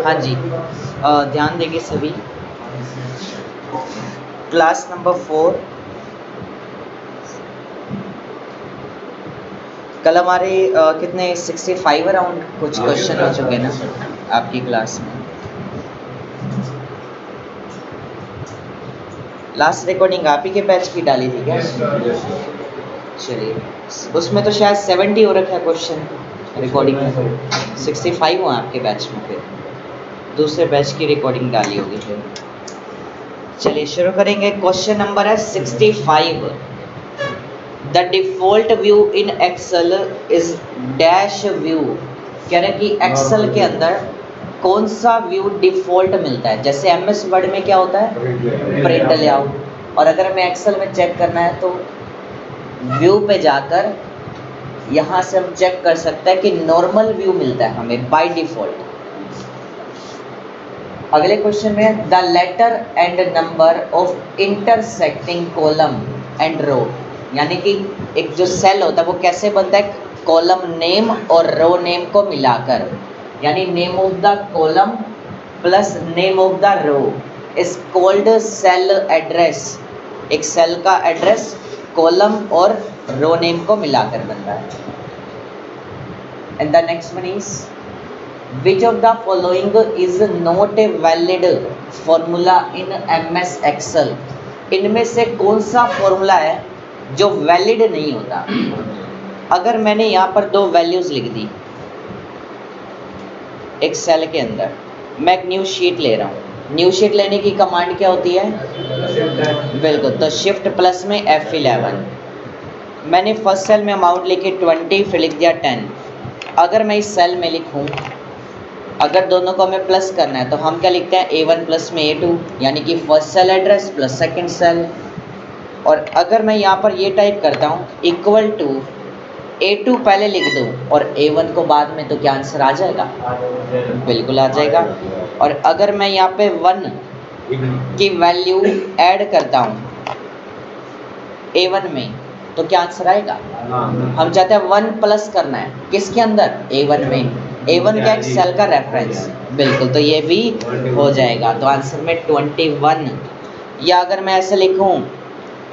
हाँ जी, ध्यान देंगे सभी। क्लास नंबर 4 कल हमारे कितने 65 अराउंड कुछ क्वेश्चन हो चुके ना आपकी क्लास में। लास्ट रिकॉर्डिंग आप ही के बैच की डाली थी क्या? चलिए, उसमें तो शायद 70 हो रखा है क्वेश्चन रिकॉर्डिंग में, तो 65 हुआ आपके बैच में, फिर दूसरे बैच की रिकॉर्डिंग डाली होगी फिर। चलिए शुरू करेंगे। क्वेश्चन नंबर है 65। The default view in Excel is dash view. कह रहे कि एक्सेल के अंदर कौन सा व्यू डिफॉल्ट मिलता है। जैसे एमएस वर्ड में क्या होता है, प्रिंट लेआउट, और अगर हमें एक्सेल में चेक करना है तो व्यू पे जाकर यहाँ से हम चेक कर सकते हैं कि नॉर्मल व्यू मिलता है हमें बाय डिफॉल्ट। अगले क्वेश्चन में the letter and number of intersecting column and row, यानी कि एक जो सेल होता है वो कैसे बनता है, कॉलम नेम और रो नेम को मिलाकर, यानी name of the column plus name of the row is called cell address. एक सेल का एड्रेस कॉलम और रो नेम को मिलाकर बनता है। And the next one is which of the following is not a valid formula in MS Excel। इनमें से कौन सा फॉर्मूला है जो वैलिड नहीं होता। अगर मैंने यहाँ पर दो वैल्यूज लिख दी एक सेल के अंदर, मैं एक न्यू शीट ले रहा हूँ। न्यू शीट लेने की कमांड क्या होती है, बिल्कुल, तो शिफ्ट प्लस में F11। मैंने फर्स्ट सेल में अमाउंट लिखी 20, फिर लिख दिया 10। अगर मैं इस सेल में लिखूँ, अगर दोनों को हमें प्लस करना है तो हम क्या लिखते हैं, A1 प्लस में A2, यानी कि first cell address plus second cell. और अगर मैं यहाँ पर ये टाइप करता हूँ इक्वल टू A2 पहले लिख दूँ और A1 को बाद में, तो क्या आंसर आ जाएगा, बिल्कुल आ जाएगा। और अगर मैं यहाँ पे 1 की वैल्यू ऐड करता हूँ A1 में, तो क्या आंसर आएगा। हम चाहते हैं 1 प्लस करना है, किसके अंदर, A1 में। A1 क्या एक सेल का रेफरेंस, बिल्कुल, तो ये भी हो जाएगा। तो आंसर में 21। या अगर मैं ऐसे लिखूं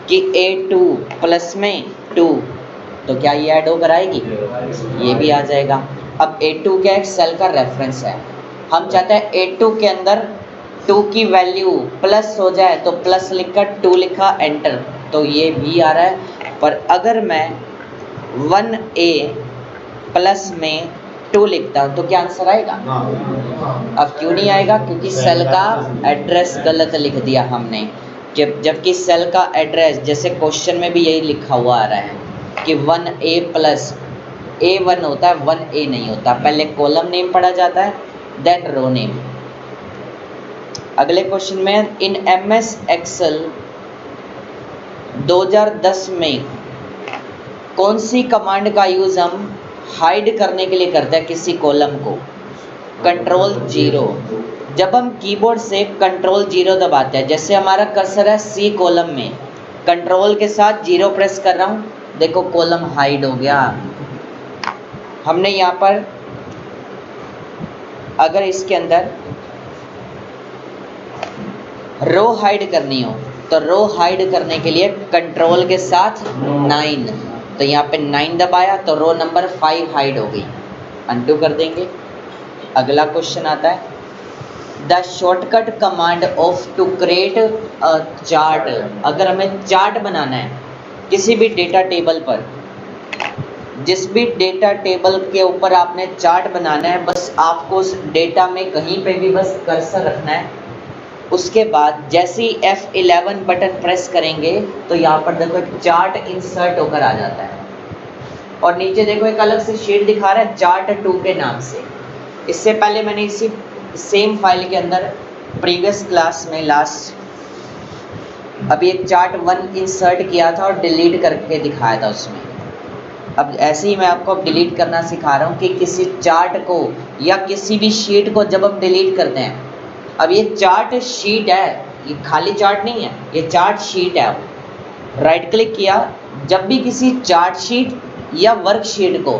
कि A2 प्लस में 2, तो क्या ये ऐड होकर आएगी, ये भी आ जाएगा। अब A2 क्या एक सेल का रेफरेंस है, हम चाहते हैं A2 के अंदर 2 की वैल्यू प्लस हो जाए, तो प्लस लिखकर 2 लिखा, एंटर, तो ये भी आ रहा है। पर अगर मैं 1A प्लस में 2 लिखता हूँ तो क्या आंसर आएगा, अब क्यों नहीं आएगा, क्योंकि सेल का एड्रेस गलत लिख दिया हमने। जबकि सेल का एड्रेस जैसे क्वेश्चन में भी यही लिखा हुआ आ रहा है कि 1A प्लस A1 होता है, 1A नहीं होता। पहले कॉलम नेम पढ़ा जाता है, देन रो नेम। अगले क्वेश्चन में इन MS Excel 2010 में कौन सी कमांड का यूज हम हाइड करने के लिए करते हैं किसी कॉलम को, कंट्रोल 0। जब हम कीबोर्ड से कंट्रोल 0 दबाते हैं, जैसे हमारा कर्सर है C कॉलम में, कंट्रोल के साथ 0 प्रेस कर रहा हूँ, देखो कॉलम हाइड हो गया। हमने यहाँ पर अगर इसके अंदर रो हाइड करनी हो तो रो हाइड करने के लिए कंट्रोल के साथ 9, तो यहाँ पे 9 दबाया तो रो नंबर 5 हाइड हो गई, अनडू कर देंगे। अगला क्वेश्चन आता है the shortcut command of to create a chart. अगर हमें चार्ट बनाना है किसी भी डेटा टेबल पर, जिस भी डेटा टेबल के ऊपर आपने चार्ट बनाना है, बस आपको उस डेटा में कहीं पे भी बस कर्सर रखना है। उसके बाद जैसे ही F11 बटन प्रेस करेंगे तो यहाँ पर देखो एक चार्ट इंसर्ट होकर आ जाता है, और नीचे देखो एक अलग से शीट दिखा रहा है चार्ट 2 के नाम से। इससे पहले मैंने इसी सेम फाइल के अंदर प्रीवियस क्लास में अभी एक चार्ट 1 इंसर्ट किया था और डिलीट करके दिखाया था उसमें। अब ऐसे ही मैं आपको डिलीट करना सिखा रहा हूँ कि किसी चार्ट को या किसी भी शीट को जब हम डिलीट करते हैं, अब ये चार्ट शीट है, ये खाली चार्ट नहीं है, ये चार्ट शीट है। राइट क्लिक किया, जब भी किसी चार्ट शीट या वर्कशीट को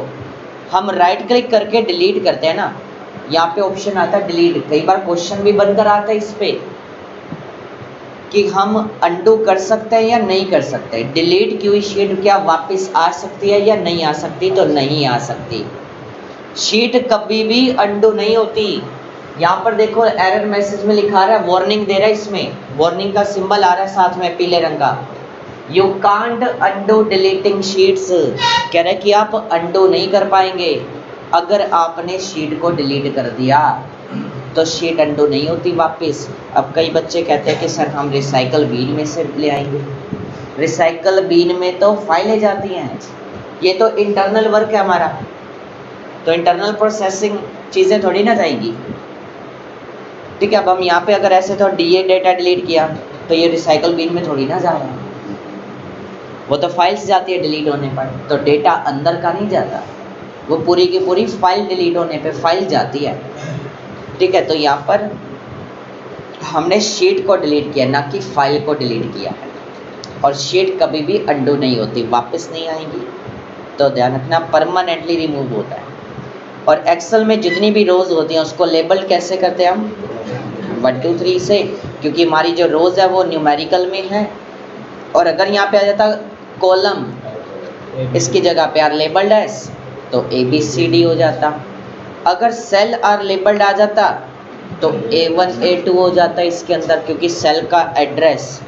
हम राइट क्लिक करके डिलीट करते हैं ना, यहाँ पे ऑप्शन आता है डिलीट। कई बार क्वेश्चन भी बनकर आता है इस पे कि हम अंडू कर सकते हैं या नहीं कर सकते। डिलीट की हुई शीट क्या वापस आ सकती है या नहीं आ सकती? तो नहीं आ सकती। शीट कभी भी अंडू नहीं होती। यहाँ पर देखो एरर मैसेज में लिखा रहा है, वार्निंग दे रहा है, इसमें वार्निंग का सिंबल आ रहा है साथ में पीले रंग का। You can't undo deleting sheets, कह रहा है कि आप अंडू नहीं कर पाएंगे। अगर आपने शीट को डिलीट कर दिया तो शीट अंडू नहीं होती वापस। अब कई बच्चे कहते हैं कि सर हम रिसाइकल बीन में से ले आएंगे। रिसाइकल बीन में तो फाइलें जाती हैं, ये तो इंटरनल वर्क है हमारा, तो इंटरनल प्रोसेसिंग चीज़ें थोड़ी ना जाएंगी। ठीक है, अब हम यहाँ पे अगर ऐसे तो डीए डेटा डिलीट किया तो ये रिसाइकल बीन में थोड़ी ना जा रहा है, वो तो फाइल्स जाती है डिलीट होने पर, तो डेटा अंदर का नहीं जाता, वो पूरी की पूरी फाइल डिलीट होने पे फाइल जाती है। ठीक है, तो यहाँ पर हमने शीट को डिलीट किया ना कि फाइल को डिलीट किया है। और शीट कभी भी अंडू नहीं होती, वापस नहीं आएगी, तो ध्यान रखना परमानेंटली रिमूव होता है। और एक्सेल में जितनी भी रोज़ होती हैं उसको लेबल कैसे करते हैं हम? 1 2 3 से, क्योंकि हमारी जो रोज़ है वो न्यूमेरिकल में है। और अगर यहाँ पे आ जाता कॉलम, इसकी जगह पे आर लेबल्ड एस, तो ABCD हो जाता। अगर सेल आर लेबल्ड आ जाता तो A1 A2 हो जाता इसके अंदर, क्योंकि सेल का एड्रेस।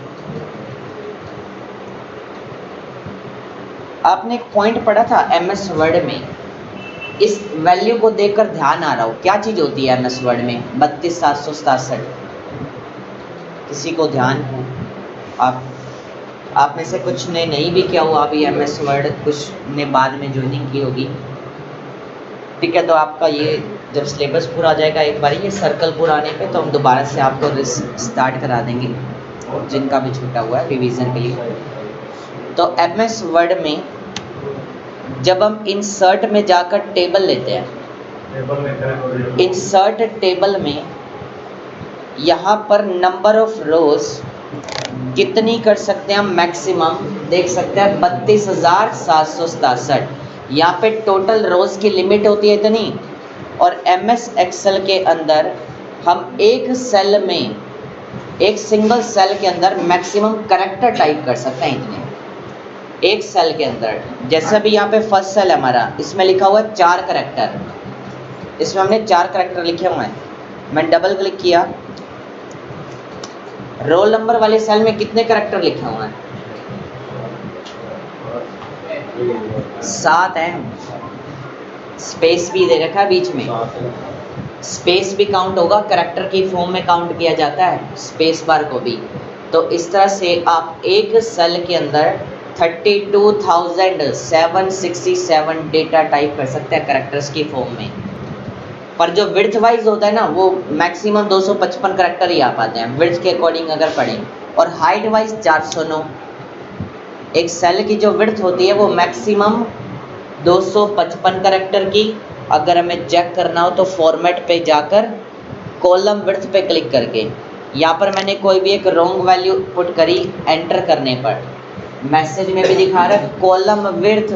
आपने एक पॉइंट पढ़ा था MS वर्ड में, इस वैल्यू को देखकर ध्यान आ रहा हो, क्या चीज़ होती है MS वर्ड में? 32767। किसी को ध्यान हो? आप में से कुछ ने नहीं भी किया हुआ अभी MS वर्ड, कुछ ने बाद में ज्वाइनिंग की होगी। ठीक है, तो आपका ये जब सिलेबस पूरा आ जाएगा एक बार ये सर्कल पूरा आने पे, तो हम दोबारा से आपको स्टार्ट करा देंगे जिनका भी छूटा हुआ है रिवीजन के लिए। तो MS वर्ड में जब हम इंसर्ट में जाकर टेबल लेते हैं, इंसर्ट टेबल में यहाँ पर नंबर ऑफ रोज कितनी कर सकते हैं हम? मैक्सिमम देख सकते हैं 32,767। यहाँ पे टोटल रोज की लिमिट होती है इतनी, और MS एक्सेल के अंदर हम एक सेल में, एक सिंगल सेल के अंदर मैक्सिमम कैरेक्टर टाइप कर सकते हैं इतने, एक सेल के अंदर। जैसे भी यहाँ पे फर्स्ट सेल है हमारा, इसमें लिखा हुआ है 4 कैरेक्टर, इसमें हमने 4 कैरेक्टर लिखे हुए हैं। मैं डबल क्लिक किया, रोल नंबर वाले सेल में कितने कैरेक्टर लिखे हुए हैं? 7 हैं। स्पेस भी दे रखा है बीच में, स्पेस भी काउंट होगा, कैरेक्टर की फॉर्म में काउंट किया जाता है स्पेस बार को भी। तो इस तरह से आप एक सेल के अंदर 32,767 डेटा टाइप कर सकते हैं कैरेक्टर्स की फॉर्म में। पर जो विड्थ वाइज होता है ना, वो मैक्सिमम 255 कैरेक्टर ही आ पाते हैं विड्थ के अकॉर्डिंग अगर पढ़ें, और हाइट वाइज 409। एक सेल की जो विड्थ होती है वो मैक्सिमम 255 कैरेक्टर की। अगर हमें चेक करना हो तो फॉर्मेट पे जाकर कॉलम विड्थ पे क्लिक करके, यहाँ पर मैंने कोई भी एक रॉन्ग वैल्यू पुट करी, एंटर करने पर मैसेज में भी दिखा रहा है column width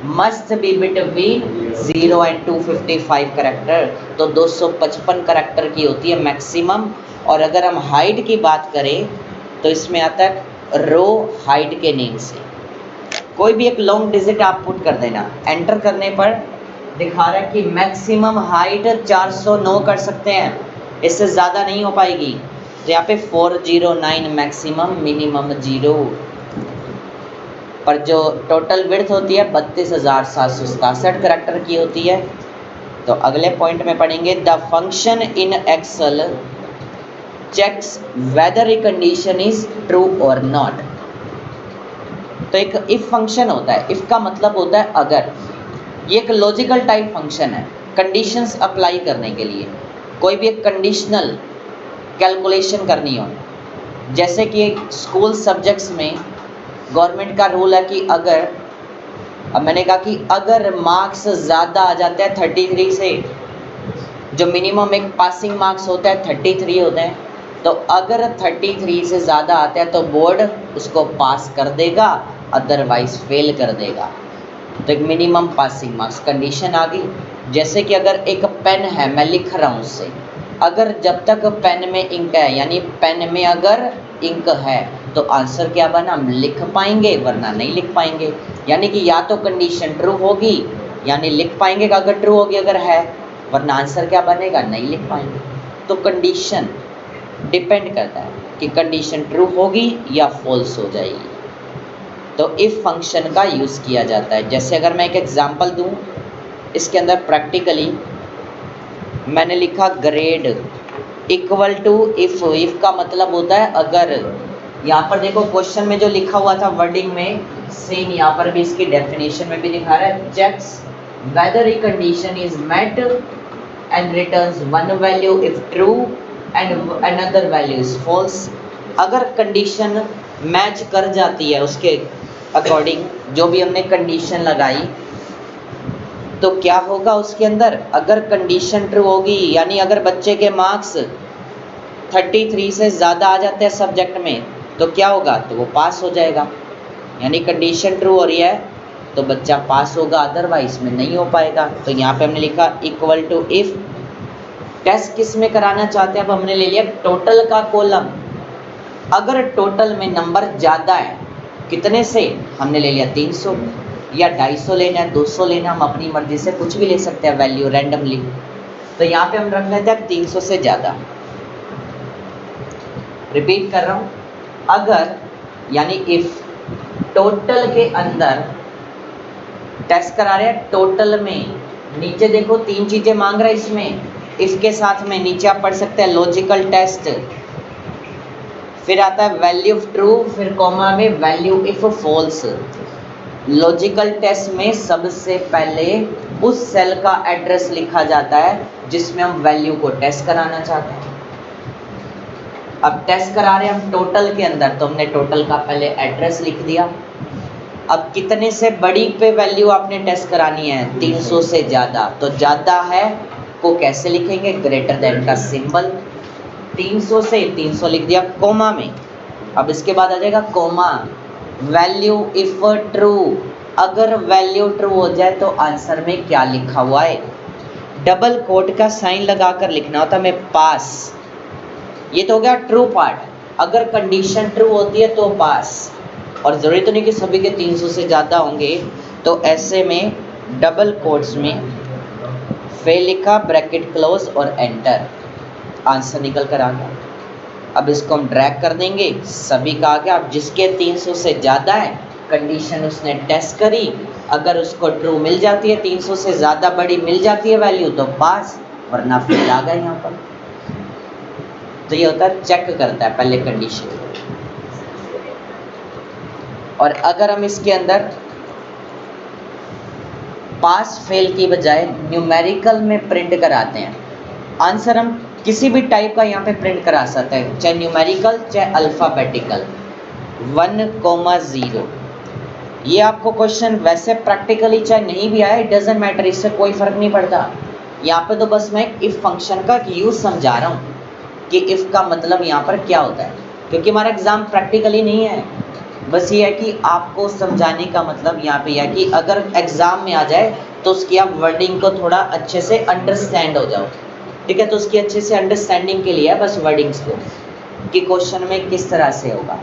must be between 0 and 255 character. तो 255 कैरेक्टर की होती है मैक्सिमम। और अगर हम हाइट की बात करें तो इसमें आता है रो हाइट के नेम से, कोई भी एक लॉन्ग डिजिट आप पुट कर देना, एंटर करने पर दिखा रहा है कि मैक्सिमम हाइट 409 कर सकते हैं, इससे ज़्यादा नहीं हो पाएगी। तो यहाँ पे 409 मैक्सिमम, मिनिमम 0। पर जो टोटल विड्थ होती है 32,767 कैरेक्टर की होती है। तो अगले पॉइंट में पढ़ेंगे the function in Excel checks whether a condition is true और नॉट। तो एक इफ फंक्शन होता है, इफ का मतलब होता है अगर। ये एक लॉजिकल टाइप फंक्शन है कंडीशंस अप्लाई करने के लिए। कोई भी एक कंडीशनल कैलकुलेशन करनी हो, जैसे कि स्कूल सब्जेक्ट्स में गवर्नमेंट का रूल है कि अगर, अब मैंने कहा कि अगर मार्क्स ज़्यादा आ जाते हैं 33 से, जो मिनिमम एक पासिंग मार्क्स होता है 33 होते हैं, तो अगर 33 से ज़्यादा आते हैं तो बोर्ड उसको पास कर देगा, अदरवाइज फेल कर देगा। तो एक मिनिमम पासिंग मार्क्स कंडीशन आ गई। जैसे कि अगर एक पेन है, मैं लिख रहा हूँ उससे, अगर जब तक पेन में इंक है, यानी पेन में अगर इंक है तो आंसर क्या बना, हम लिख पाएंगे, वरना नहीं लिख पाएंगे। यानी कि या तो कंडीशन ट्रू होगी, यानी लिख पाएंगे अगर ट्रू होगी अगर है, वरना आंसर क्या बनेगा, नहीं लिख पाएंगे। तो कंडीशन डिपेंड करता है कि कंडीशन ट्रू होगी या फॉल्स हो जाएगी। तो इफ फंक्शन का यूज़ किया जाता है। जैसे अगर मैं एक एग्जांपल दूं, इसके अंदर प्रैक्टिकली मैंने लिखा grade equal to if. If का मतलब होता है अगर। यहाँ पर देखो क्वेश्चन में जो लिखा हुआ था वर्डिंग में, सेम यहाँ पर भी इसकी डेफिनेशन में भी दिखा रहा है, checks whether a condition is met and returns one value if true and another value is false. अगर कंडीशन मैच कर जाती है उसके अकॉर्डिंग, जो भी हमने कंडीशन लगाई, तो क्या होगा उसके अंदर, अगर कंडीशन ट्रू होगी, यानी अगर बच्चे के मार्क्स 33 से ज़्यादा आ जाते हैं सब्जेक्ट में, तो क्या होगा, तो वो पास हो जाएगा। यानी कंडीशन ट्रू हो रही है तो बच्चा पास होगा, अदरवाइज में नहीं हो पाएगा। तो यहाँ पे हमने लिखा इक्वल टू इफ। टेस्ट किस में कराना चाहते हैं, अब हमने ले लिया टोटल का कॉलम। अगर टोटल में नंबर ज़्यादा है, कितने से, हमने ले लिया 300 या 250 लेना है, 200 लेना, हम अपनी मर्जी से कुछ भी ले सकते हैं वैल्यू रैंडमली। तो यहाँ पे हम रख लेते हैं 300 से ज़्यादा। रिपीट कर रहा हूँ, अगर यानी इफ टोटल के अंदर टेस्ट करा रहे हैं, टोटल में नीचे देखो 3 चीज़ें मांग रहा है इसमें, इसके साथ में नीचे आप पढ़ सकते हैं लॉजिकल टेस्ट, फिर आता है वैल्यू इफ ट्रू, फिर कॉमा में value if false. Logical test में सबसे पहले उस सेल का एड्रेस लिखा जाता है जिसमें हम वैल्यू को टेस्ट कराना चाहते हैं। अब टेस्ट करा रहे हैं हम टोटल के अंदर, तो हमने टोटल का पहले एड्रेस लिख दिया। अब कितने से बड़ी पे वैल्यू आपने टेस्ट करानी है, 300 से ज़्यादा। तो ज़्यादा है को कैसे लिखेंगे, ग्रेटर देन का सिंबल, 300 से 300 लिख दिया कोमा में। अब इसके बाद आ जाएगा कोमा, वैल्यू इफ ट्रू। अगर वैल्यू ट्रू हो जाए तो आंसर में क्या लिखा हुआ है, डबल कोट का साइन लगाकर लिखना होता है, मैं पास। ये तो हो गया ट्रू पार्ट। अगर कंडीशन ट्रू होती है तो पास, और ज़रूरी तो नहीं कि सभी के 300 से ज़्यादा होंगे, तो ऐसे में डबल कोट्स में फेल लिखा, ब्रैकेट क्लोज और एंटर, आंसर निकल कर आ गया। अब इसको हम ड्रैग कर देंगे, सभी का आ गया। अब जिसके 300 से ज़्यादा है, कंडीशन उसने टेस्ट करी, अगर उसको ट्रू मिल जाती है, 300 से ज़्यादा बड़ी मिल जाती है वैल्यू, तो पास, वरना फेल आ गया यहाँ पर। तो ये होता है चेक करता है पहले कंडीशन। और अगर हम इसके अंदर पास फेल की बजाय न्यूमेरिकल में प्रिंट कराते हैं, आंसर हम किसी भी टाइप का यहाँ पे प्रिंट करा सकते हैं, चाहे न्यूमेरिकल चाहे अल्फ़ाबेटिकल, 1,0। ये आपको क्वेश्चन वैसे प्रैक्टिकली चाहे नहीं भी आए, डजेंट मैटर, इससे कोई फ़र्क नहीं पड़ता। यहाँ पे तो बस मैं इफ़ फंक्शन का यूज़ समझा रहा हूँ कि इफ़ का मतलब यहाँ पर क्या होता है, क्योंकि हमारा एग्ज़ाम प्रैक्टिकली नहीं है। बस ये है कि आपको समझाने का मतलब यहाँ पे है कि अगर एग्ज़ाम में आ जाए तो उसकी आप वर्डिंग को थोड़ा अच्छे से अंडरस्टैंड हो जाओ, ठीक है। तो उसकी अच्छे से अंडरस्टैंडिंग के लिए है बस वर्डिंग्स को, कि क्वेश्चन में किस तरह से होगा।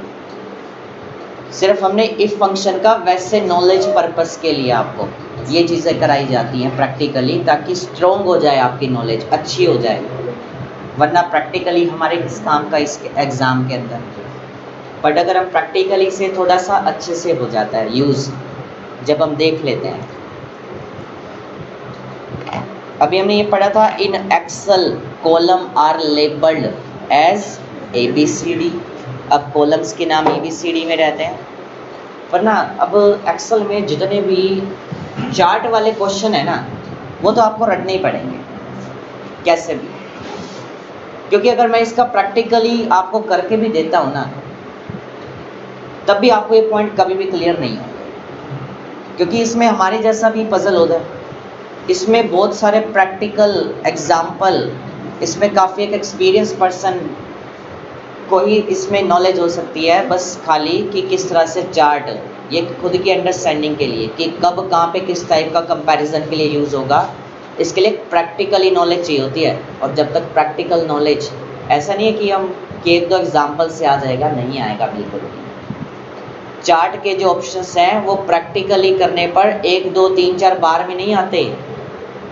सिर्फ हमने इफ फंक्शन का वैसे नॉलेज पर्पस के लिए आपको ये चीज़ें कराई जाती हैं प्रैक्टिकली, ताकि स्ट्रॉन्ग हो जाए आपकी नॉलेज, अच्छी हो जाए, वरना प्रैक्टिकली हमारे किस काम का इस एग्ज़ाम के अंदर। बट अगर हम प्रैक्टिकली से थोड़ा सा अच्छे से हो जाता है यूज़, जब हम देख लेते हैं। अभी हमने ये पढ़ा था, in Excel column are labelled as ABCD। अब कॉलम्स के नाम ABCD में रहते हैं, वरना अब एक्सेल में जितने भी चार्ट वाले क्वेश्चन है ना, वो तो आपको रटने ही पड़ेंगे कैसे भी, क्योंकि अगर मैं इसका प्रैक्टिकली आपको करके भी देता हूँ ना, तब भी आपको ये पॉइंट कभी भी क्लियर नहीं होगा, क्योंकि इसमें हमारे जैसा भी पजल होता है, इसमें बहुत सारे प्रैक्टिकल एग्जाम्पल, इसमें काफ़ी एक एक्सपीरियंस पर्सन को ही इसमें नॉलेज हो सकती है, बस खाली कि किस तरह से चार्ट ये खुद की अंडरस्टैंडिंग के लिए कि कब कहाँ पे किस टाइप का कंपैरिजन के लिए यूज़ होगा, इसके लिए प्रैक्टिकली नॉलेज चाहिए होती है। और जब तक प्रैक्टिकल नॉलेज, ऐसा नहीं है कि हम कि एक दो एग्जाम्पल से आ जाएगा, नहीं आएगा बिल्कुल भी। चार्ट के जो ऑप्शंस हैं वो प्रैक्टिकली करने पर 1 2 3 4 बार में नहीं आते,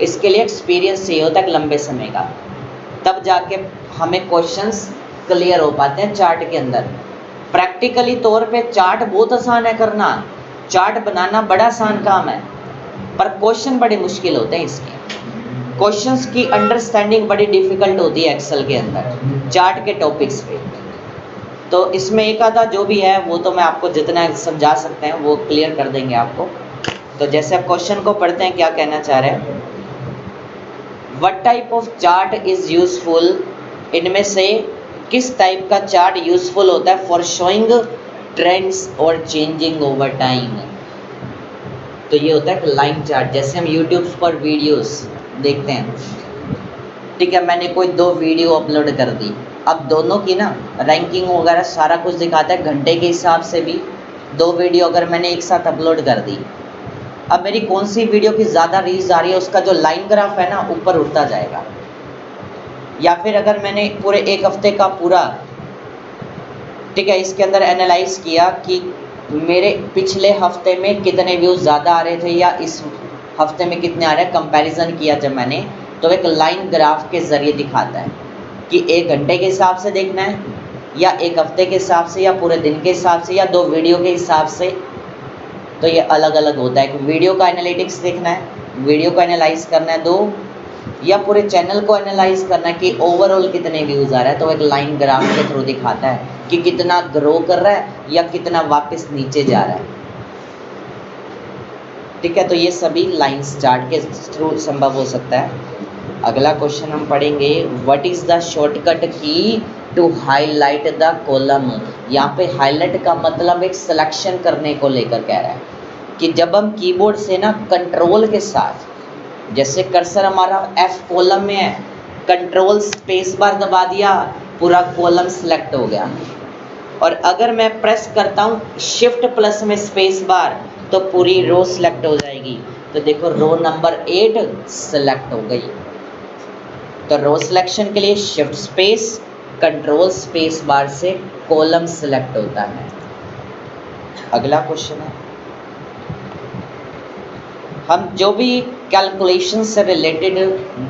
इसके लिए एक्सपीरियंस चाहिए होता है लंबे समय का, तब जाके हमें क्वेश्चंस क्लियर हो पाते हैं चार्ट के अंदर। प्रैक्टिकली तौर पे चार्ट बहुत आसान है करना, चार्ट बनाना बड़ा आसान काम है, पर क्वेश्चन बड़े मुश्किल होते हैं इसके। क्वेश्चंस की अंडरस्टैंडिंग बड़ी डिफ़िकल्ट होती है एक्सेल के अंदर चार्ट के टॉपिक्स पे। तो इसमें एक आधा जो भी है वो तो मैं आपको जितना समझा सकते हैं वो क्लियर कर देंगे आपको। तो जैसे आप क्वेश्चन को पढ़ते हैं, क्या कहना चाह रहे हैं, what type of chart is useful, इनमें से किस टाइप का चार्ट यूजफुल होता है फॉर शोइंग ट्रेंड्स और चेंजिंग ओवर टाइम। तो ये होता है लाइन चार्ट, जैसे हम यूट्यूब पर वीडियोस देखते हैं, ठीक है, मैंने कोई 2 वीडियो अपलोड कर दी, अब दोनों की ना रैंकिंग वगैरह सारा कुछ दिखाता है घंटे के हिसाब से भी। 2 वीडियो अगर मैंने एक साथ अपलोड कर दी, अब मेरी कौन सी वीडियो की ज़्यादा रीच आ रही है उसका जो लाइन ग्राफ है ना ऊपर उठता जाएगा। या फिर अगर मैंने पूरे 1 हफ्ते का पूरा, ठीक है, इसके अंदर एनालाइज किया कि मेरे पिछले हफ्ते में कितने व्यूज़ ज़्यादा आ रहे थे या इस हफ्ते में कितने आ रहे हैं, कंपैरिजन किया जब मैंने, तो एक लाइन ग्राफ के ज़रिए दिखाता है कि 1 घंटे के हिसाब से देखना है या 1 हफ्ते के हिसाब से या पूरे दिन के हिसाब से या 2 वीडियो के हिसाब से। तो ये अलग अलग होता है कि वीडियो का एनालिटिक्स देखना है, वीडियो को एनालाइज करना है 2, या पूरे चैनल को एनालाइज करना है कि ओवरऑल कितने व्यूज़ आ रहा है। तो एक लाइन ग्राफ के थ्रू दिखाता है कि कितना ग्रो कर रहा है या कितना वापस नीचे जा रहा है, ठीक है। तो ये सभी लाइंस चार्ट के थ्रू संभव हो सकता है। अगला क्वेश्चन हम पढ़ेंगे, व्हाट इज़ द शॉर्टकट की टू हाईलाइट द कॉलम। यहाँ पे हाईलाइट का मतलब एक सिलेक्शन करने को लेकर कह रहा है कि जब हम कीबोर्ड से ना कंट्रोल के साथ, जैसे कर्सर हमारा F कॉलम में है, कंट्रोल स्पेस बार दबा दिया, पूरा कॉलम सिलेक्ट हो गया। और अगर मैं प्रेस करता हूँ शिफ्ट प्लस में स्पेस बार, तो पूरी रो सिलेक्ट हो जाएगी। तो देखो रो नंबर 8 सिलेक्ट हो गई। तो रो सिलेक्शन के लिए shift space control space bar से कॉलम सिलेक्ट होता है। अगला क्वेश्चन है, हम जो भी कैलकुलेशन से रिलेटेड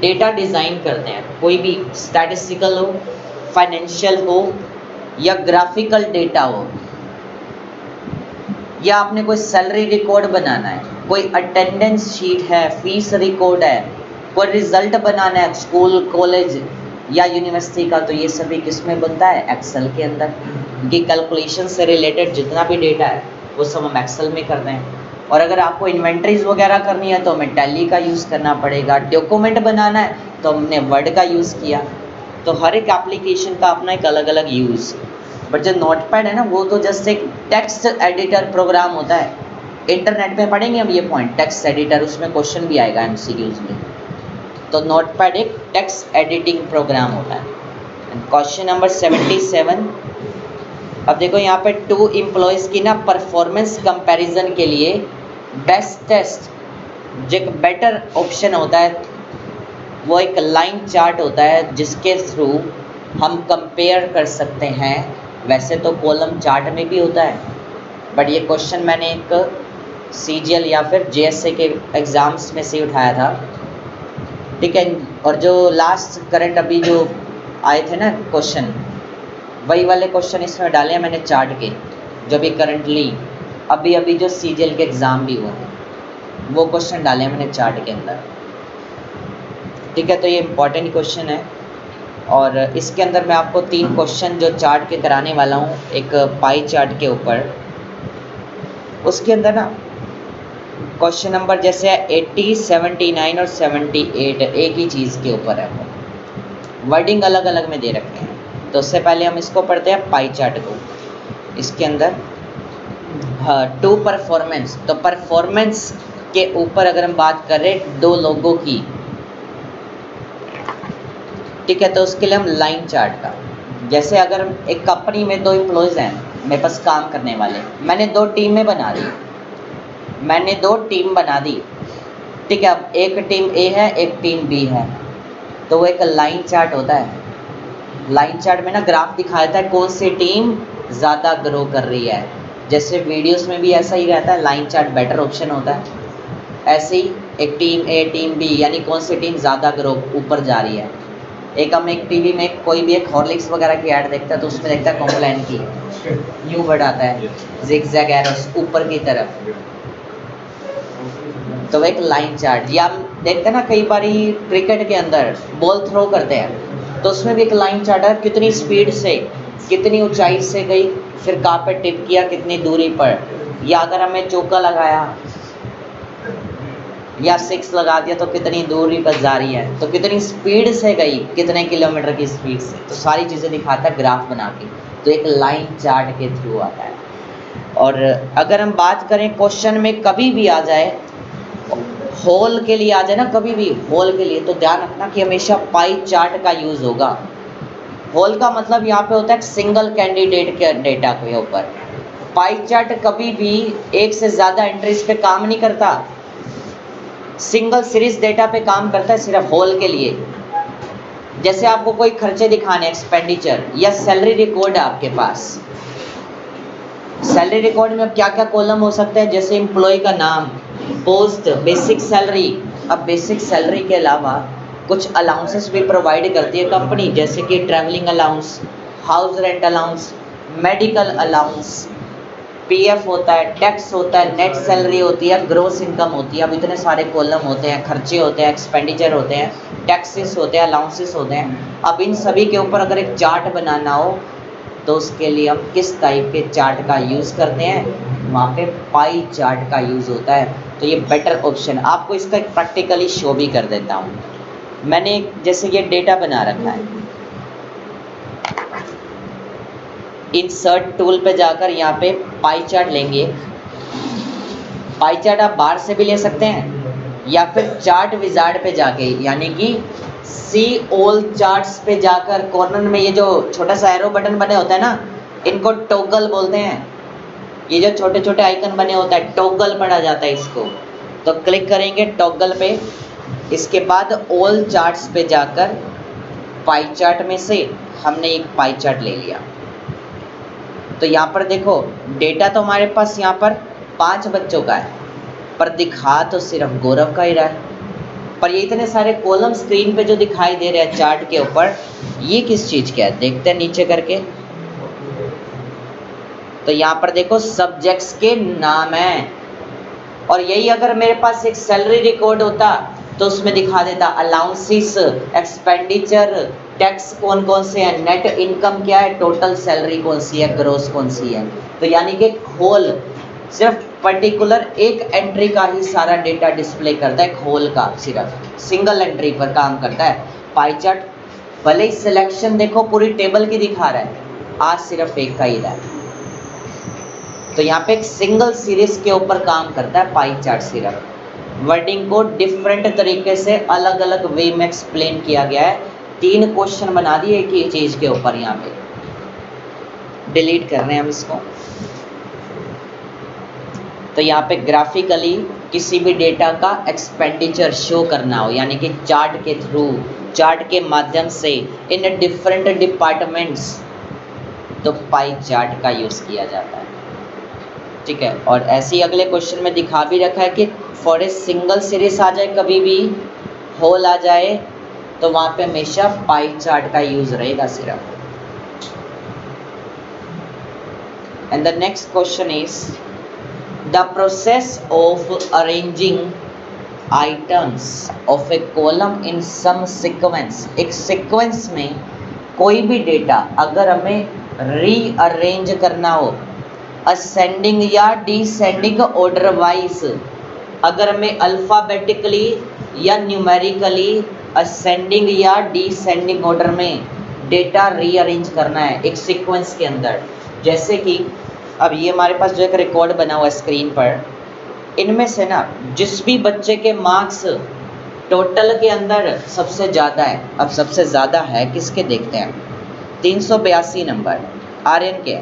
डेटा डिज़ाइन करते हैं, कोई भी स्टैटिस्टिकल हो, फाइनेंशियल हो या ग्राफिकल डेटा हो, या आपने कोई सैलरी रिकॉर्ड बनाना है, कोई अटेंडेंस शीट है, फीस रिकॉर्ड है, कोई रिजल्ट बनाना है स्कूल कॉलेज या यूनिवर्सिटी का, तो ये सभी किस में बनता है, एक्सेल के अंदर। कि कैलकुलेशन से रिलेटेड जितना भी डेटा है वो सब हम एक्सेल में कर रहे हैं। और अगर आपको इन्वेंट्रीज वगैरह करनी है तो हमें टैली का यूज़ करना पड़ेगा। डॉक्यूमेंट बनाना है तो हमने वर्ड का यूज़ किया। तो हर एक एप्लीकेशन का अपना एक अलग अलग यूज़। बट जो नोटपैड है ना वो तो जस्ट एक टेक्स्ट एडिटर प्रोग्राम होता है। इंटरनेट पे पढ़ेंगे हम ये पॉइंट, टेक्स्ट एडिटर, उसमें क्वेश्चन भी आएगा MCQs में। तो नोटपैड एक टेक्स्ट एडिटिंग प्रोग्राम होता है। Question number 77। अब देखो यहाँ पे 2 एम्प्लॉयज़ की ना परफॉर्मेंस कंपैरिजन के लिए बेस्ट टेस्ट जो एक बेटर ऑप्शन होता है वो एक लाइन चार्ट होता है जिसके थ्रू हम कंपेयर कर सकते हैं। वैसे तो कॉलम चार्ट में भी होता है, बट ये क्वेश्चन मैंने एक CGL या फिर JSA के एग्ज़ाम्स में से उठाया था, ठीक है। और जो लास्ट करंट अभी जो आए थे ना क्वेश्चन, वही वाले क्वेश्चन इसमें डाले हैं मैंने चार्ट के, जो भी करंटली अभी जो CGL के एग्ज़ाम भी हुए हैं वो क्वेश्चन डाले हैं मैंने चार्ट के अंदर, ठीक है। तो ये इम्पॉर्टेंट क्वेश्चन है। और इसके अंदर मैं आपको 3 क्वेश्चन जो चार्ट के कराने वाला हूँ, एक पाई चार्ट के ऊपर, उसके अंदर ना क्वेश्चन नंबर जैसे 80, 79 और 78 एक ही चीज़ के ऊपर है, वर्डिंग अलग अलग में दे रखे हैं। तो उससे पहले हम इसको पढ़ते हैं पाई चार्ट को। इसके अंदर टू परफॉर्मेंस, तो परफॉर्मेंस के ऊपर अगर हम बात करें 2 लोगों की, ठीक है, तो उसके लिए हम लाइन चार्ट का, जैसे अगर एक कंपनी में 2 एम्प्लॉयज़ हैं मेरे पास काम करने वाले, मैंने 2 टीमें बना दी, मैंने 2 टीम बना दी, ठीक है। अब एक टीम ए है, एक टीम बी है, तो वो एक लाइन चार्ट होता है। लाइन चार्ट में ना ग्राफ दिखाता है कौन सी टीम ज़्यादा ग्रो कर रही है। जैसे वीडियोस में भी ऐसा ही रहता है, लाइन चार्ट बेटर ऑप्शन होता है। ऐसे ही एक टीम ए टीम बी, यानी कौन सी टीम ज़्यादा ग्रो ऊपर जा रही है। हम एक टीवी में कोई भी एक हॉर्लिक्स वगैरह की ऐड देखता है तो उसमें देखता है कॉम्प्लान की न्यू वर्ड आता है जिगजैग एरोस ऊपर की तरफ, तो एक लाइन चार्ट। या हम देखते हैं ना कई बार क्रिकेट के अंदर बॉल थ्रो करते हैं तो उसमें भी एक लाइन चार्ट है, कितनी स्पीड से कितनी ऊंचाई से गई, फिर कहाँ पे टिप किया, कितनी दूरी पर। या अगर हमें चौका लगाया या 6 लगा दिया तो कितनी दूरी पर जा रही है, तो कितनी स्पीड से गई, कितने किलोमीटर की स्पीड से, तो सारी चीज़ें दिखाता है ग्राफ बना के। तो एक लाइन चार्ट के थ्रू आता है। और अगर हम बात करें क्वेश्चन में कभी भी आ जाए, होल के लिए आ जाए ना, कभी भी होल के लिए, तो ध्यान रखना कि हमेशा पाई चार्ट का यूज़ होगा। होल का मतलब यहाँ पे होता है सिंगल कैंडिडेट के डेटा के ऊपर। पाई चार्ट कभी भी एक से ज़्यादा एंट्रीज पे काम नहीं करता, सिंगल सीरीज डेटा पे काम करता है, सिर्फ होल के लिए। जैसे आपको कोई खर्चे दिखाने, एक्सपेंडिचर या सैलरी रिकॉर्ड है आपके पास, सैलरी रिकॉर्ड में क्या क्या कॉलम हो सकते हैं, जैसे एम्प्लॉय का नाम, पोस्ट, बेसिक सैलरी। अब बेसिक सैलरी के अलावा कुछ अलाउंसेस भी प्रोवाइड करती है कंपनी, जैसे कि travelling allowance, house rent allowance, medical allowance, PF होता है, टैक्स होता है, नेट सैलरी होती है, ग्रोस इनकम होती है। अब इतने सारे कॉलम होते हैं, खर्चे होते हैं, एक्सपेंडिचर होते हैं, टैक्सेस होते हैं, अलाउंसेस होते हैं। अब इन सभी के ऊपर अगर एक चार्ट बनाना हो तो उसके लिए हम किस टाइप के चार्ट का यूज़ करते हैं, वहाँ पे पाई चार्ट का यूज़ होता है। तो ये बेटर ऑप्शन, आपको इसका एक प्रैक्टिकली शो भी कर देता हूँ। मैंने जैसे ये डेटा बना रखा है, इंसर्ट टूल पे जाकर यहाँ पे पाई चार्ट लेंगे। पाई चार्ट आप बाहर से भी ले सकते हैं या फिर चार्ट विजार्ड पे जाके, यानी कि सी ऑल चार्ट्स पे जाकर कॉर्नर में ये जो छोटा सा एरो बटन बने होता है ना, इनको टॉगल बोलते हैं। ये जो छोटे छोटे आइकन बने होता है, टॉगल पढ़ा जाता है इसको। तो क्लिक करेंगे टॉगल पे, इसके बाद ऑल चार्ट्स पे जाकर पाई चार्ट में से हमने एक पाई चार्ट ले लिया। तो यहाँ पर देखो डेटा तो हमारे पास यहाँ पर 5 बच्चों का है, पर दिखा तो सिर्फ गौरव का ही रहा है। पर ये इतने सारे कॉलम स्क्रीन पे जो दिखाई दे रहे हैं चार्ट के ऊपर, ये किस चीज़ का है, देखते हैं नीचे करके। तो यहाँ पर देखो सब्जेक्ट्स के नाम हैं, और यही अगर मेरे पास एक सैलरी रिकॉर्ड होता तो उसमें दिखा देता अलाउंसेस, एक्सपेंडिचर, टैक्स कौन कौन से हैं, नेट इनकम क्या है, टोटल सैलरी कौन सी है, ग्रोस कौन सी है। तो यानी कि होल सिर्फ पर्टिकुलर एक एंट्री का ही सारा डेटा डिस्प्ले करता है, एक होल का सिर्फ सिंगल एंट्री पर काम करता है। पाई चार्ट भले ही सिलेक्शन देखो पूरी टेबल की दिखा रहा है, आज सिर्फ एक का ही रहा है। तो यहाँ पे एक सिंगल सीरीज के ऊपर काम करता है पाई चार्ट। सिर्फ वर्डिंग को डिफरेंट तरीके से अलग अलग वे में एक्सप्लेन किया गया है। 3 क्वेश्चन बना दिए एक ही चीज़ के ऊपर। यहाँ पे डिलीट कर रहे हैं हम इसको। तो यहाँ पे ग्राफिकली किसी भी डेटा का एक्सपेंडिचर शो करना हो, यानी कि चार्ट के थ्रू, चार्ट के माध्यम से इन डिफरेंट डिपार्टमेंट्स, तो पाई चार्ट का यूज़ किया जाता है। ठीक है। और ऐसे ही अगले क्वेश्चन में दिखा भी रखा है कि फॉर ए सिंगल सीरीज आ जाए, कभी भी होल आ जाए, तो वहाँ पे हमेशा पाई चार्ट का यूज़ रहेगा सिर्फ। And the next question is the process of arranging items of a column in some sequence. एक सीक्वेंस में कोई भी डेटा अगर हमें रीअरेंज करना हो, असेंडिंग या डिसेंडिंग ऑर्डर वाइज, अगर हमें अल्फ़ाबेटिकली या न्यूमेरिकली असेंडिंग या डिसेंडिंग ऑर्डर में डेटा रीअरेंज करना है एक सीक्वेंस के अंदर। जैसे कि अब ये हमारे पास जो एक रिकॉर्ड बना हुआ है स्क्रीन पर, इनमें से ना जिस भी बच्चे के मार्क्स टोटल के अंदर सबसे ज़्यादा है, अब सबसे ज़्यादा है किसके देखते हैं, 382 नंबर आर्यन के।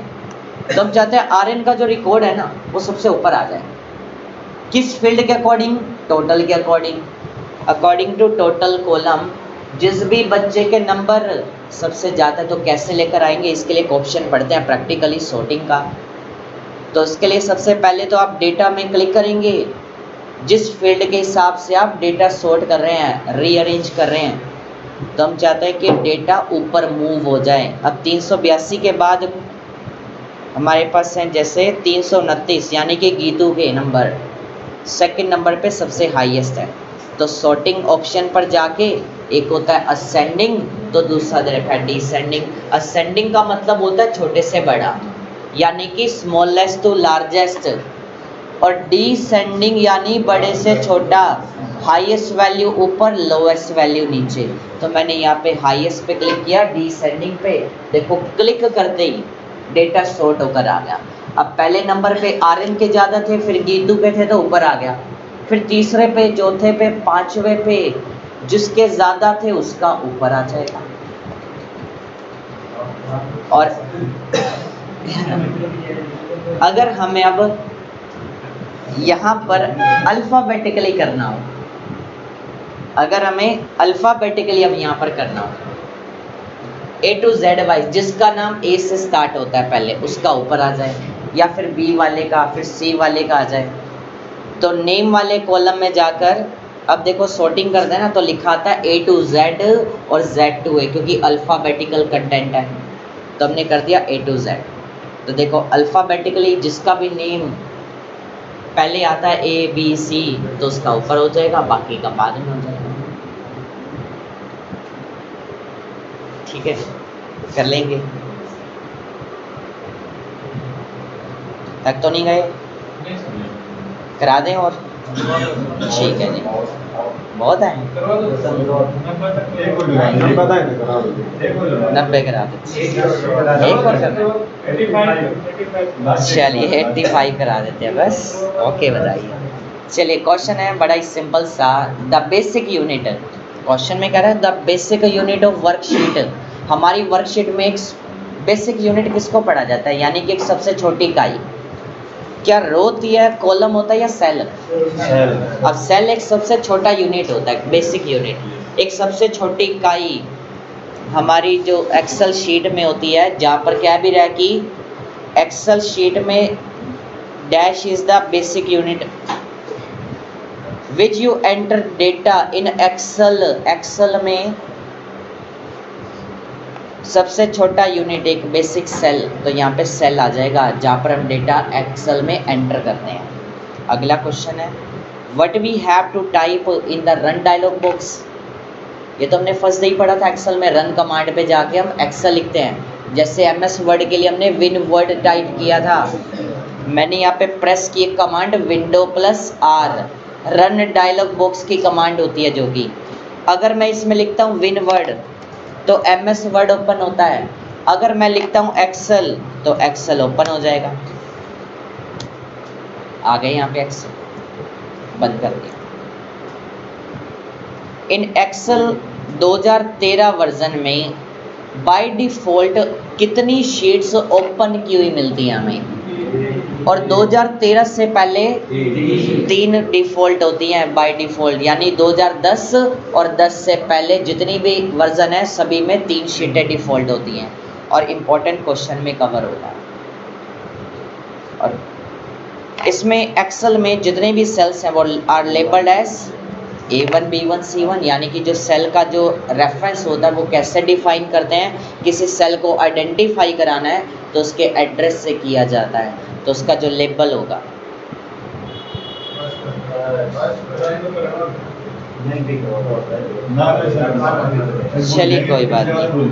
तो हम चाहते हैं आर एन का जो रिकॉर्ड है ना वो सबसे ऊपर आ जाए। किस फील्ड के अकॉर्डिंग? टोटल के according. According to total column जिस भी बच्चे के नंबर सबसे ज़्यादा तो कैसे लेकर आएंगे, इसके लिए एक ऑप्शन पढ़ते हैं प्रैक्टिकली सॉर्टिंग का। तो इसके लिए सबसे पहले तो आप डेटा में क्लिक करेंगे, जिस फील्ड के हिसाब से आप डेटा सॉर्ट कर रहे हैं, रीअरेंज कर रहे हैं, तो हम चाहते हैं कि डेटा ऊपर मूव हो जाए। अब 382 के बाद हमारे पास हैं जैसे 329 यानी कि गीतू के नंबर सेकंड नंबर पे सबसे हाईएस्ट है। तो सॉर्टिंग ऑप्शन पर जाके एक होता है असेंडिंग तो दूसरा देखा है डिसेंडिंग। असेंडिंग का मतलब होता है छोटे से बड़ा यानी कि स्मॉलेस्ट टू लार्जेस्ट, और डिसेंडिंग यानी बड़े से छोटा, हाईएस्ट वैल्यू ऊपर लोएस्ट वैल्यू नीचे। तो मैंने यहाँ पे हाईएस्ट पे क्लिक किया, डिसेंडिंग पे देखो क्लिक करते ही डेटा सॉर्ट होकर आ गया। अब पहले नंबर पे आर एन के ज़्यादा थे, फिर गीतू पे थे तो ऊपर आ गया, फिर तीसरे पे, चौथे पे, पांचवे पे जिसके ज़्यादा थे उसका ऊपर आ जाएगा। और अगर हमें अब यहाँ पर अल्फ़ाबेटिकली करना हो, अगर हमें अल्फ़ाबेटिकली अब यहाँ पर करना हो ए टू जेड वाइज, जिसका नाम ए से स्टार्ट होता है पहले उसका ऊपर आ जाए, या फिर बी वाले का, फिर सी वाले का आ जाए। तो नेम वाले कॉलम में जाकर अब देखो सॉर्टिंग कर देना तो लिखा आता है ए टू जेड और जेड टू ए, क्योंकि अल्फ़ाबेटिकल कंटेंट है तो हमने कर दिया ए टू जेड। तो देखो अल्फ़ाबेटिकली जिसका भी नेम पहले आता है ए बी सी तो उसका ऊपर हो जाएगा, बाकी का बाद में हो जाएगा। ठीक है, कर लेंगे। तक तो नहीं गए? करा दें और? ठीक है जी, बहुत है 90 करा देते, एक और करना, चलिए 85 करा देते हैं बस। ओके बताइए। चलिए क्वेश्चन है बड़ा ही सिंपल सा, द बेसिक यूनिट। क्वेश्चन में कह रहा है the basic unit of worksheet. हमारी वर्कशीट में एक बेसिक यूनिट किसको पढ़ा जाता है, यानी कि एक सबसे छोटी इकाई। क्या रो होती है, कॉलम होता है या सेल? अब सेल एक सबसे छोटा यूनिट होता है, बेसिक यूनिट। एक सबसे छोटी इकाई हमारी जो एक्सेल शीट में होती है, जहाँ पर क्या भी रहा कि एक्सेल शीट में dash is the basic unit which you enter data in Excel. Excel में सबसे छोटा यूनिट एक बेसिक सेल, तो यहाँ पे सेल आ जाएगा जहाँ पर हम डेटा एक्सेल में एंटर करते हैं। अगला क्वेश्चन है what we have to type in the run dialog box. ये तो हमने फर्स्ट डे ही पढ़ा था, एक्सेल में रन कमांड पे जाके हम एक्सेल लिखते हैं। जैसे एमएस वर्ड के लिए हमने विन वर्ड टाइप किया था, मैंने यहाँ पे प्रेस की एक command window plus R, run dialog box की कमांड होती है, जो कि अगर मैं इसमें लिखता हूँ विन वर्ड तो एमएस वर्ड ओपन होता है, अगर मैं लिखता हूँ एक्सेल तो एक्सेल ओपन हो जाएगा। आ गए यहाँ पे एक्सेल, बंद कर दिया। इन एक्सेल 2013 वर्जन में बाय डिफ़ॉल्ट कितनी शीट्स ओपन की हुई मिलती हैं हमें, और 2013 से पहले 3 डिफ़ॉल्ट होती हैं बाय डिफ़ॉल्ट, यानी 2010 और 10 से पहले जितनी भी वर्जन है सभी में 3 शीटें डिफ़ॉल्ट होती हैं और इम्पोर्टेंट क्वेश्चन में कवर होता है। और इसमें एक्सेल में जितने भी सेल्स हैं वो are labelled as A1 B1 C1, यानी कि जो सेल का जो रेफरेंस होता है वो कैसे डिफाइन करते हैं, किसी सेल को आइडेंटिफाई कराना है तो उसके एड्रेस से किया जाता है, तो उसका जो लेबल होगा। चलिए कोई बात नहीं।